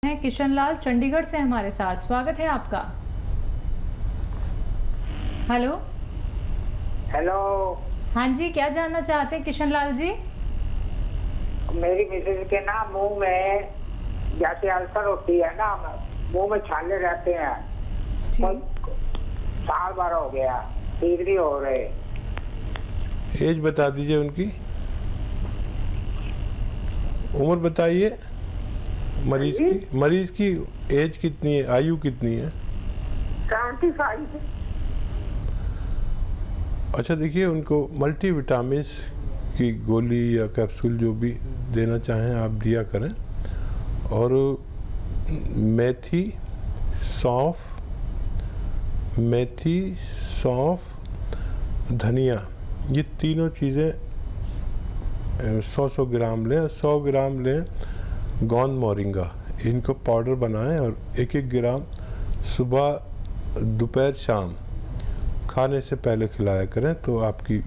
हैं किशन लाल चंडीगढ़ से हमारे साथ। स्वागत है आपका। हेलो। हेलो। हाँ जी, क्या जानना चाहते हैं किशन लाल जी? मेरी मिसेज के ना मुंह में जैसे अल्सर होती है ना, मुंह में छाले रहते हैं। साल भर हो गया, ठीक नहीं हो रहे। एज बता दीजिए उनकी, उम्र बताइए मरीज की एज कितनी है, आयु कितनी है? 75। अच्छा, देखिए उनको मल्टीविटामिन्स की गोली या कैप्सूल जो भी देना चाहें आप दिया करें। और मेथी, सौंफ, धनिया, ये तीनों चीज़ें 100 ग्राम लें। 100 ग्राम लें गोंद मोरिंगा, इनको पाउडर बनाएं और 1-1 ग्राम सुबह, दोपहर, शाम खाने से पहले खिलाया करें, तो आपकी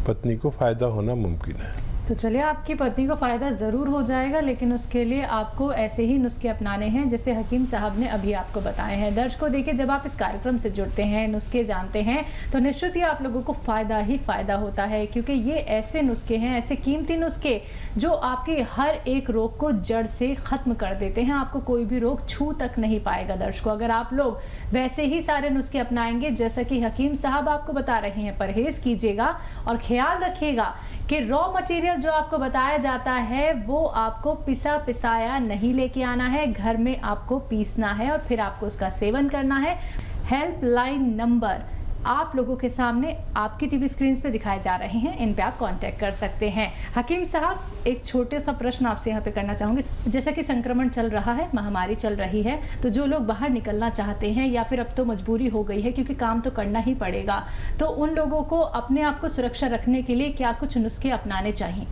पत्नी को फ़ायदा होना मुमकिन है। तो चलिए, आपकी पत्नी को फ़ायदा ज़रूर हो जाएगा, लेकिन उसके लिए आपको ऐसे ही नुस्खे अपनाने हैं जैसे हकीम साहब ने अभी आपको बताए हैं। दर्शकों, देखिए, जब आप इस कार्यक्रम से जुड़ते हैं, नुस्खे जानते हैं, तो निश्चित ही आप लोगों को फ़ायदा ही फ़ायदा होता है, क्योंकि ये ऐसे नुस्खे हैं, ऐसे कीमती नुस्खे जो आपके हर एक रोग को जड़ से ख़त्म कर देते हैं। आपको कोई भी रोग छू तक नहीं पाएगा। दर्शकों, अगर आप लोग वैसे ही सारे नुस्खे अपनाएंगे जैसा कि हकीम साहब आपको बता रहे हैं, परहेज़ कीजिएगा और ख्याल रखिएगा कि रॉ मटेरियल जो आपको बताया जाता है वो आपको पिसा पिसाया नहीं लेके आना है, घर में आपको पीसना है और फिर आपको उसका सेवन करना है। हेल्पलाइन नंबर आप लोगों के सामने आपकी टीवी स्क्रीन पे दिखाए जा रहे हैं, इन पे आप कांटेक्ट कर सकते हैं। हकीम साहब, एक छोटे सा प्रश्न आपसे यहाँ पे करना चाहूँगी। जैसा कि संक्रमण चल रहा है, महामारी चल रही है, तो जो लोग बाहर निकलना चाहते हैं या फिर अब तो मजबूरी हो गई है क्योंकि काम तो करना ही पड़ेगा, तो उन लोगों को अपने आप को सुरक्षा रखने के लिए क्या कुछ नुस्खे अपनाने चाहिए?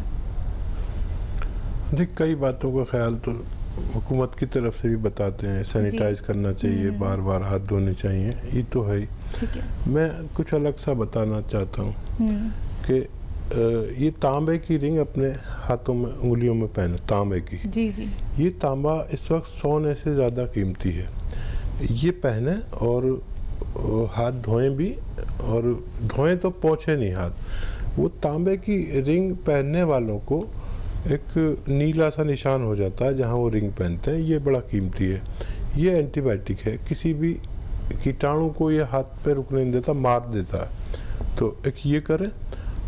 देख, कई बातों का ख्याल तो हुकूमत की तरफ से भी बताते हैं, सैनिटाइज करना चाहिए, बार बार हाथ धोने चाहिए, ये तो है ही। मैं कुछ अलग सा बताना चाहता हूँ कि ये तांबे की रिंग अपने हाथों में, उंगलियों में पहने, तांबे की। जी जी। ये तांबा इस वक्त सोने से ज़्यादा कीमती है। ये पहने और हाथ धोएं भी, और धोएं तो पोंछे नहीं हाथ। वो तांबे की रिंग पहनने वालों को एक नीला सा निशान हो जाता है जहाँ वो रिंग पहनते हैं। ये बड़ा कीमती है। ये एंटीबायोटिक है, किसी भी कीटाणु को ये हाथ पे रुकने नहीं देता, मार देता है। तो एक ये करें।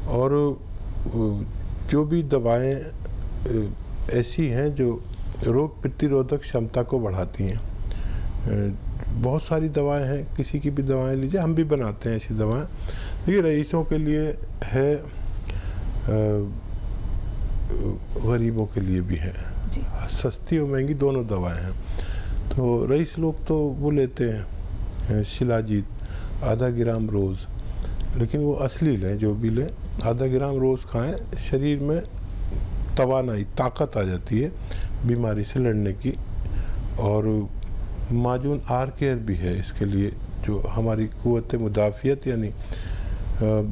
और जो भी दवाएं ऐसी हैं जो रोग प्रतिरोधक क्षमता को बढ़ाती हैं, बहुत सारी दवाएं हैं, किसी की भी दवाएं लीजिए, हम भी बनाते हैं ऐसी दवाएं। देखिए, रईसों के लिए है, गरीबों के लिए भी है। सस्ती और महंगी दोनों दवाएं हैं। तो रईस लोग तो वो लेते हैं शिलाजीत, आधा ग्राम रोज़, लेकिन वो असली लें, जो भी लें, आधा ग्राम रोज़ खाएं। शरीर में तवानाई, ताकत आ जाती है बीमारी से लड़ने की। और माजून आर केयर भी है इसके लिए, जो हमारी कुव्वत मुदाफ़ियत यानी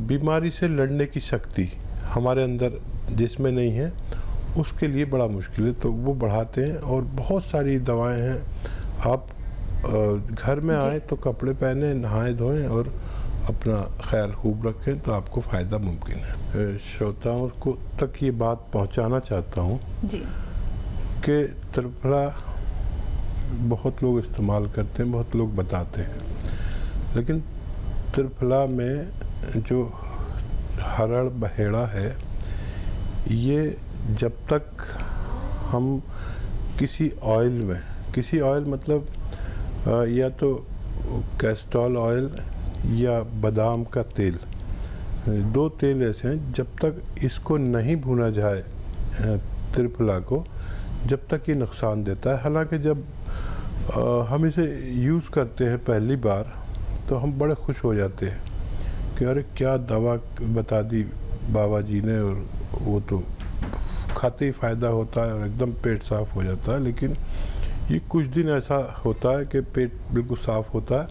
बीमारी से लड़ने की शक्ति हमारे अंदर जिसमें नहीं है, उसके लिए बड़ा मुश्किल है, तो वो बढ़ाते हैं। और बहुत सारी दवाएं हैं। आप घर में आए तो कपड़े पहने, नहाएं धोएं और अपना ख्याल खूब रखें, तो आपको फ़ायदा मुमकिन है। श्रोताओं को तक ये बात पहुंचाना चाहता हूं कि त्रिफला बहुत लोग इस्तेमाल करते हैं, बहुत लोग बताते हैं, लेकिन त्रिफला में जो हरड़ बहेड़ा है, ये जब तक हम किसी ऑयल मतलब या तो कैस्ट्रॉल ऑयल या बादाम का तेल, 2 तेल ऐसे हैं, जब तक इसको नहीं भुना जाए त्रिफला को, जब तक ये नुकसान देता है। हालांकि जब हम इसे यूज़ करते हैं पहली बार, तो हम बड़े खुश हो जाते हैं कि अरे क्या दवा बता दी बाबा जी ने, और वो तो खाते ही फ़ायदा होता है और एकदम पेट साफ़ हो जाता है। लेकिन ये कुछ दिन ऐसा होता है कि पेट बिल्कुल साफ़ होता है,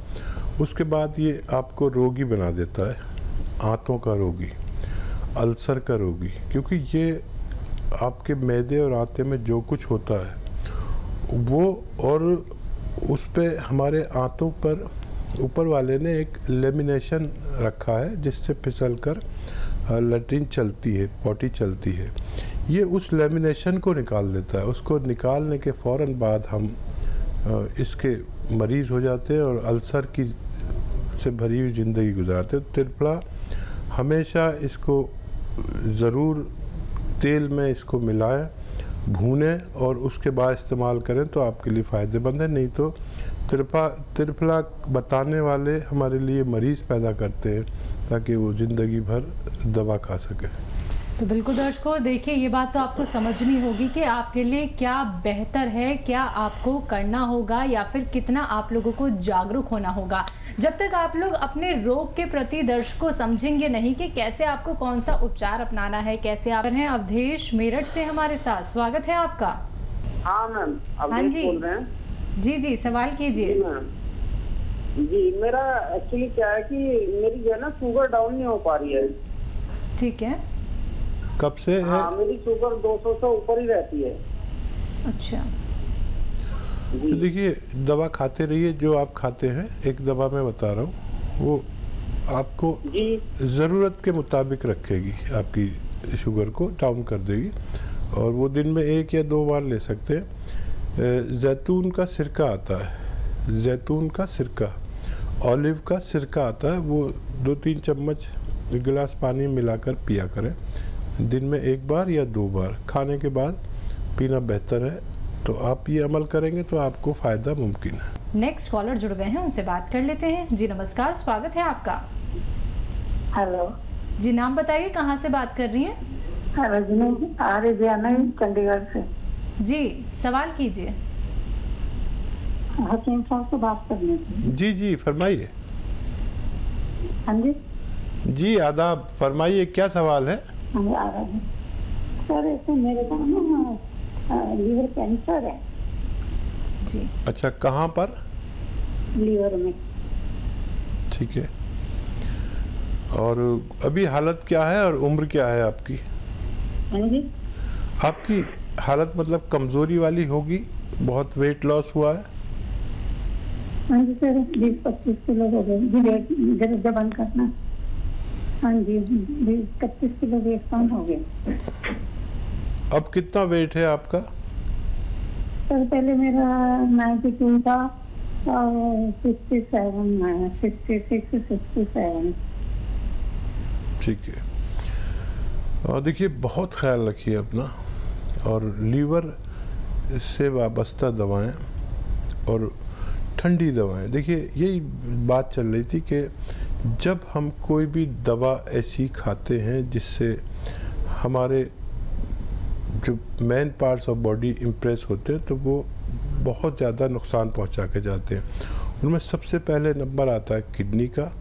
उसके बाद ये आपको रोगी बना देता है, आंतों का रोगी, अल्सर का रोगी। क्योंकि ये आपके मैदे और आंते में जो कुछ होता है वो और उस पे हमारे आंतों पर ऊपर वाले ने एक लेमिनेशन रखा है जिससे फिसल कर लैट्रिन चलती है, पॉटी चलती है। ये उस लेमिनेशन को निकाल देता है। उसको निकालने के फ़ौरन बाद हम इसके मरीज़ हो जाते हैं और अल्सर की से भरी हुई ज़िंदगी गुजारते हैं। त्रिफला हमेशा इसको ज़रूर तेल में इसको मिलाएं, भूनें और उसके बाद इस्तेमाल करें तो आपके लिए फ़ायदेमंद है। नहीं तो त्रिफला बताने वाले हमारे लिए मरीज़ पैदा करते हैं ताकि वो ज़िंदगी भर दवा खा सकें। तो बिल्कुल दर्शकों, देखिए ये बात तो आपको समझनी होगी कि आपके लिए क्या बेहतर है, क्या आपको करना होगा या फिर कितना आप लोगों को जागरूक होना होगा। जब तक आप लोग अपने रोग के प्रति दर्शकों समझेंगे नहीं कि कैसे आपको कौन सा उपचार अपनाना है, कैसे आप हैं। अवधेश मेरठ से हमारे साथ, स्वागत है आपका। हाँ मैम, हाँ जी, बोल रहे हैं। जी सवाल कीजिए। जी, मेरा एक्चुअली क्या है कि मेरी जो है ना शुगर डाउन नहीं हो पा रही है। ठीक है। कब से है? हाँ, मेरी शुगर 200 से ऊपर ही रहती है। अच्छा। तो देखिए, दवा खाते रहिए। जो आप खाते हैं, एक दवा मैं बता रहा हूँ, वो आपको ज़रूरत के मुताबिक रखेगी, आपकी शुगर को डाउन कर देगी और वो दिन में 1 या 2 बार ले सकते हैं। जैतून का सिरका आता है, जैतून का सिरका, ऑलिव का सिरका आता है, वो 2-3 चम्मच गिलास पानी मिलाकर पिया करें। दिन में 1 बार या 2 बार खाने के बाद पीना बेहतर है। तो आप ये अमल करेंगे तो आपको फ़ायदा मुमकिन है। नेक्स्ट कॉलर जुड़ गए हैं, उनसे बात कर लेते हैं। जी नमस्कार, स्वागत है आपका। हेलो जी, नाम बताइए, कहाँ से बात कर रही हैं? रजनी आर्यना, चंडीगढ़ से। जी, सवाल कीजिए। हकीम साहब से बात करनी थी। जी फरमाइए। हाँ जी। जी आदाब, फरमाइए, क्या सवाल है? सर ऐसे मेरे को ना लीवर कैंसर है। जी। अच्छा, कहाँ पर? लीवर में। ठीक है। और अभी हालत क्या है और उम्र क्या है आपकी? हाँ जी। आपकी हालत मतलब कमज़ोरी वाली होगी, बहुत वेट लॉस हुआ है? हाँ जी सर, 20-25 किलो हो गए। जब बंद करना। हाँ जी, 20-25 किलो वेट कम हो गया। अब कितना वेट है आपका? सर पहले मेरा 92 था और 67। ठीक है। और देखिए, बहुत ख्याल रखिए अपना, और लीवर से वाबस्ता दवाएं और ठंडी दवाएं। देखिए, यही बात चल रही थी कि जब हम कोई भी दवा ऐसी खाते हैं जिससे हमारे जो main parts of body impress होते हैं तो वो बहुत ज़्यादा नुकसान पहुंचा के जाते हैं। उनमें सबसे पहले नंबर आता है किडनी का,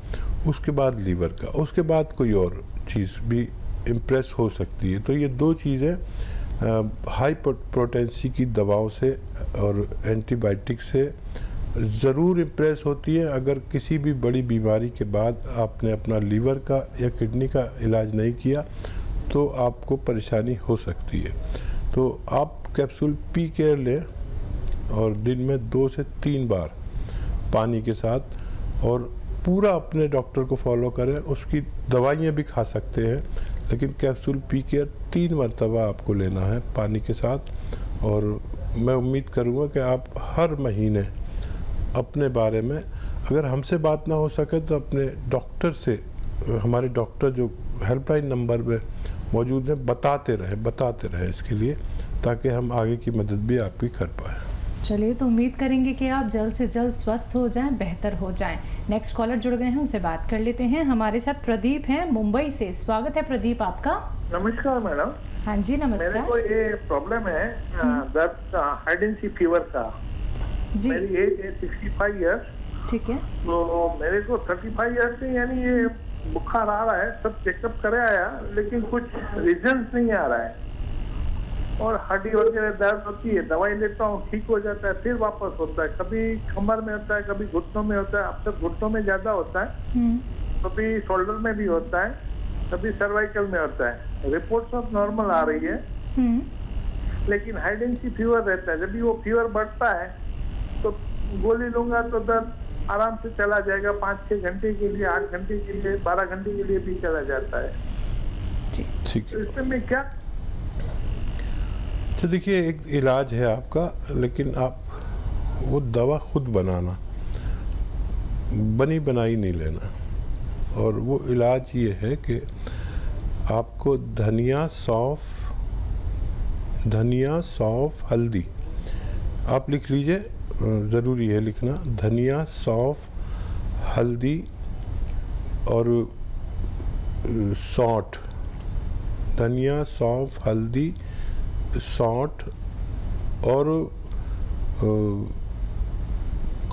उसके बाद लीवर का, उसके बाद कोई और चीज़ भी इम्प्रेस हो सकती है। तो ये 2 चीज़ें हाई पोटेंसी की दवाओं से और एंटीबायोटिक से ज़रूर इम्प्रेस होती है। अगर किसी भी बड़ी बीमारी के बाद आपने अपना लीवर का या किडनी का इलाज नहीं किया तो आपको परेशानी हो सकती है। तो आप कैप्सूल पी केयर लें और दिन में 2 से 3 बार पानी के साथ, और पूरा अपने डॉक्टर को फॉलो करें। उसकी दवाइयाँ भी खा सकते हैं, लेकिन कैप्सूल पी केयर 3 मरतबा आपको लेना है पानी के साथ। और मैं उम्मीद करूँगा कि आप हर महीने अपने बारे में, अगर हमसे बात ना हो सके तो अपने डॉक्टर से, हमारे डॉक्टर जो हेल्पलाइन नंबर पे मौजूद हैं, बताते रहें इसके लिए, ताकि हम आगे की मदद भी आपकी कर पाएँ। चलिए, तो उम्मीद करेंगे कि आप जल्द से जल्द स्वस्थ हो जाएं, बेहतर हो जाएं। नेक्स्ट कॉलर जुड़ गए हैं, उनसे बात कर लेते हैं। हमारे साथ प्रदीप हैं मुंबई से, स्वागत है प्रदीप आपका। नमस्कार मैडम। हाँ जी नमस्कार। मेरे को ये प्रॉब्लम है दर्द का, हाइड एंड सीक फीवर का। जी। मेरी एज है 65 ईयर्स। ठीक है। तो मेरे को 35 ईयर्स से यानी ये बुखार आ रहा है, सब चेकअप करे आया, लेकिन कुछ रिजल्ट नहीं आ रहा है। और हड्डी वगैरह दर्द होती है, दवाई लेता हूँ, ठीक हो जाता है, फिर वापस होता है। कभी कमर में होता है, कभी घुटनों में होता है। अब तक घुटनों में ज्यादा होता है, कभी शोल्डर में भी होता है, कभी सर्वाइकल में होता है। रिपोर्ट सब नॉर्मल आ रही है, लेकिन हाई डेंसिटी फीवर रहता है। जब भी वो फीवर बढ़ता है तो गोली लूंगा तो दर्द आराम से चला जाएगा, 5-6 घंटे के लिए, 8 घंटे के लिए, 12 घंटे के लिए भी चला जाता है। ठीक है। इसमें मैं क्या? तो देखिए, एक इलाज है आपका, लेकिन आप वो दवा खुद बनाना, बनी बनाई नहीं लेना। और वो इलाज ये है कि आपको धनिया, सौंफ, हल्दी, आप लिख लीजिए, ज़रूरी है लिखना, धनिया, सौंफ, हल्दी और सौंठ, धनिया, सौंफ, हल्दी, सौंठ और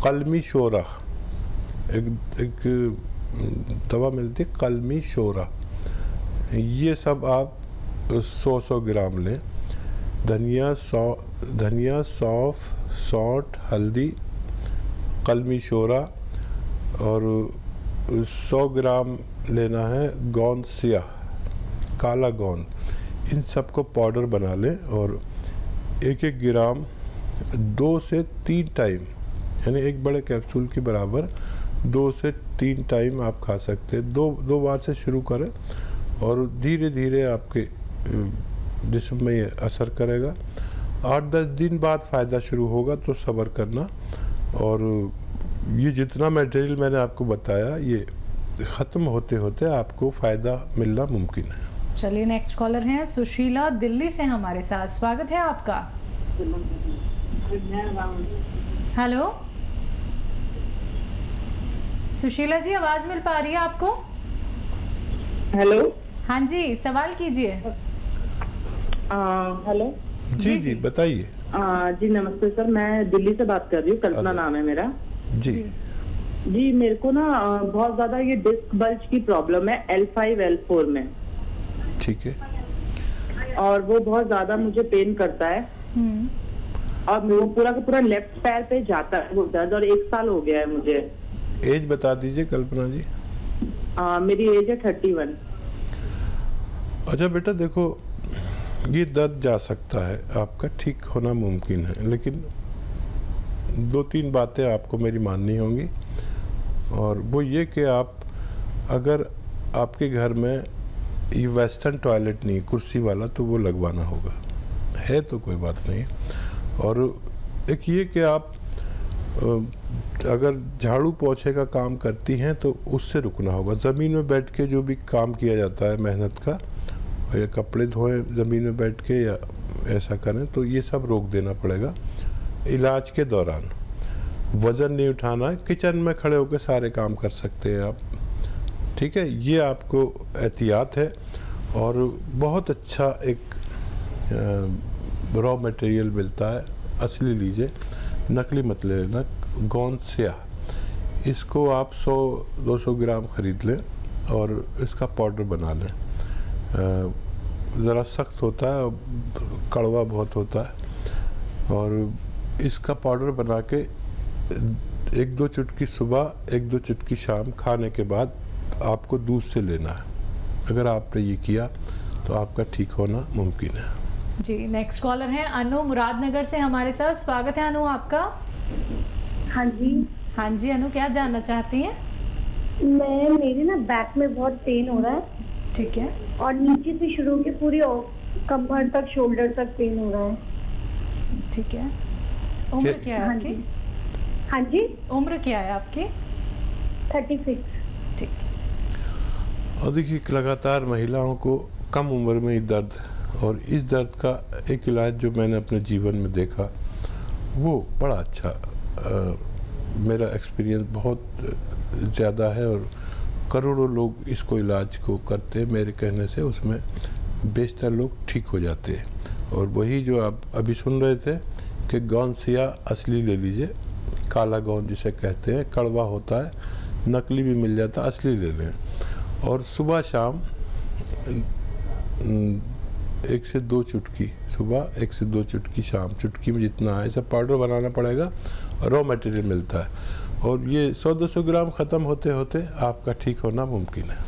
कलमी शोरा, एक दवा मिलती है कलमी शोरा, ये सब आप 100 ग्राम लें। धनिया, सौंफ, सौंठ, हल्दी, कलमी शोरा और 100 ग्राम लेना है गोंद सिया, काला गोंद। इन सब को पाउडर बना लें और 1-1 ग्राम 2 से 3 टाइम, यानी एक बड़े कैप्सूल के बराबर 2 से 3 टाइम आप खा सकते हैं। दो बार से शुरू करें और धीरे धीरे आपके जिस्म में ये असर करेगा। 8-10 दिन बाद फ़ायदा शुरू होगा, तो सब्र करना। और ये जितना मटेरियल मैंने आपको बताया, ये ख़त्म होते होते आपको फ़ायदा मिलना मुमकिन है। चलिए, नेक्स्ट कॉलर हैं सुशीला दिल्ली से हमारे साथ। स्वागत है आपका। हेलो सुशीला जी, आवाज़ मिल पा रही है आपको? हेलो। हाँ जी, सवाल कीजिए। हेलो जी बताइए। जी नमस्ते सर, मैं दिल्ली से बात कर रही हूँ, कल्पना नाम है मेरा। जी मेरे को ना बहुत ज्यादा ये डिस्क बल्ज की प्रॉब्लम है L5 L4 में। ठीक है। और वो बहुत ज्यादा मुझे पेन करता है और वो पूरा का पूरा लेफ्ट पैर पे जाता है वो दर्द, और 1 साल हो गया है मुझे। एज बता दीजिए कल्पना जी। मेरी एज है 31। अच्छा बेटा, देखो, ये दर्द जा सकता है, आपका ठीक होना मुमकिन है, लेकिन 2-3 बातें आपको मेरी माननी होंगी। और वो ये कि आप, अगर आपके घर में ये वेस्टर्न टॉयलेट नहीं, कुर्सी वाला, तो वो लगवाना होगा, है तो कोई बात नहीं। और एक ये कि आप अगर झाड़ू पोछे का काम करती हैं तो उससे रुकना होगा। ज़मीन में बैठ के जो भी काम किया जाता है मेहनत का, या कपड़े धोएं ज़मीन में बैठ के या ऐसा करें, तो ये सब रोक देना पड़ेगा इलाज के दौरान। वज़न नहीं उठाना है, किचन में खड़े होकर सारे काम कर सकते हैं आप, ठीक है। ये आपको एहतियात है। और बहुत अच्छा एक रॉ मटेरियल मिलता है, असली लीजिए, नकली मत लेना, गोंद सिया। इसको आप 100-200 ग्राम ख़रीद लें और इसका पाउडर बना लें। ज़रा सख्त होता है, कड़वा बहुत होता है। और इसका पाउडर बना के 1-2 चुटकी सुबह, 1-2 चुटकी शाम खाने के बाद आपको दूध से लेना है। अगर आपने ये किया तो आपका ठीक होना मुमकिन है। जी, नेक्स्ट कॉलर हैं अनु मुरादनगर से हमारे साथ। स्वागत है अनु आपका। हाँ जी। हाँ जी अनु, क्या जानना चाहती हैं? मेरे ना बैक में बहुत पेन हो रहा है। ठीक है। और नीचे से शुरू के पूरी कमर तक, शोल्डर तक पेन हो रहा है। ठीक है। उम्र क्या है आपकी? हाँ जी। उम्र क्या है आपकी? 36। ठीक है। और देखिए, लगातार महिलाओं को कम उम्र में ही दर्द, और इस दर्द का एक इलाज जो मैंने अपने जीवन में देखा, वो बड़ा अच्छा, मेरा एक्सपीरियंस बहुत ज़्यादा है और करोड़ों लोग इसको इलाज को करते हैं मेरे कहने से, उसमें बेशतर लोग ठीक हो जाते हैं। और वही जो आप अभी सुन रहे थे कि गोंद सिया असली ले लीजिए, काला गोंद जिसे कहते हैं, कड़वा होता है, नकली भी मिल जाता, असली ले लें। और सुबह शाम 1 से 2 चुटकी सुबह, 1 से 2 चुटकी शाम, चुटकी में जितना है, सब पाउडर बनाना पड़ेगा। रॉ मटेरियल मिलता है और ये 100-200 ग्राम ख़त्म होते होते आपका ठीक होना मुमकिन है।